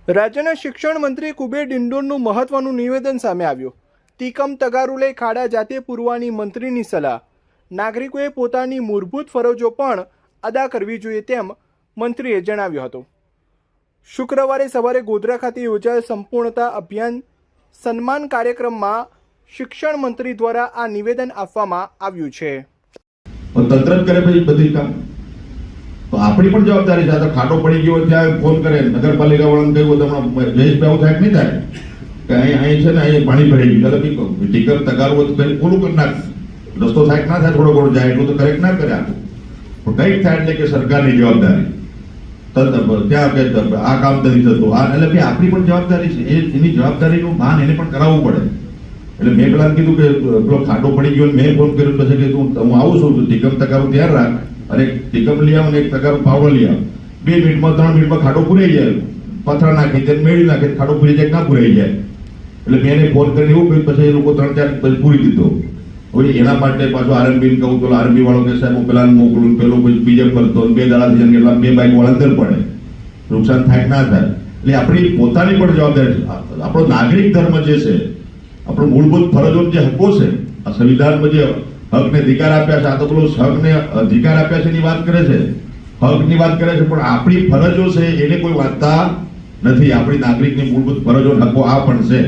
રાજ્યના શિક્ષણ મંત્રી કુબેર ડિંડોરનું મહત્વનું નિવેદન સામે આવ્યું। તીકમ તગારુલે ખાડા જાતે પૂરવાની મંત્રીની સલાહ। નાગરિકોએ પોતાની મૂળભૂત ફરજો પણ અદા કરવી જોઈએ તેમ મંત્રીએ જણાવ્યું હતું। શુક્રવારે સવારે ગોધરા ખાતે યોજાયેલ સંપૂર્ણતા અભિયાન સન્માન કાર્યક્રમમાં શિક્ષણ મંત્રી દ્વારા આ નિવેદન આપવામાં આવ્યું છે। તંત્ર કરે પછી બધી કામ તો આપણી પણ જવાબદારી છે। તો ખાટો પડી ગયો ત્યાં ફોન કરે નગરપાલિકા વાળાને કહ્યું તમને જયેશભાઈ આવું થાય નહીં થાય કે અહીં છે ને અહીં પાણી ભરાઈ ગયું એટલે ટીકમ તગારવું તો પૂરું કરી નાખ રસ્તો થાય ના થાય થોડો ઘણો જાય એટલું તો કરેક્ટ ના કરે આખું પણ કંઈક થાય એટલે કે સરકારની જવાબદારી ત્યાં કે આ કામ નથી થતું આ એટલે કે આપણી પણ જવાબદારી છે એની જવાબદારીનું ભાન એને પણ કરાવવું પડે। એટલે મેં પેલા કીધું કે પેલો ખાટો પડી ગયો મેં ફોન કર્યો પછી કે હું આવું છું ટીકમ તગારું તૈયાર રાખ અને ટીકમ લઈ આવ અને એક તગારું પાવડર લઈ આવ 2 મિનિટમાં 3 મિનિટમાં ખાટો પૂરાઈ જાય પથરા નાખી દે મેળી નાખે ખાટો પૂરી જાય ના પૂરાઈ જાય એટલે મેં એને ફોન કરીને એવું કહ્યું પછી એ લોકો 3-4 પછી પૂરી દીધો। હવે એના માટે પાછું આરએમબી ને કહું તો આરએમબી વાળો કે સાહેબ હું પેલા મોકલું પેલો પછી બીજે કરતો 2 દાડા થઈ જાય એટલે 2 બાઇક વાળા અંદર પડે નુકસાન થાય ના થાય એટલે આપણી પોતાની પણ જવાબદારી છે। આપણો નાગરિક ધર્મ જે છે આપણો મૂળભૂત ફરજો જે હકો છે આ સંવિધાનમાં જે હકને અધિકાર આપ્યા છે આ તો પેલો હકને અધિકાર આપ્યા છે એની વાત કરે છે હકની વાત કરે છે પણ આપણી ફરજો છે એને કોઈ વાંચતા નથી। આપણી નાગરિકની મૂળભૂત ફરજો હકો આ પણ છે।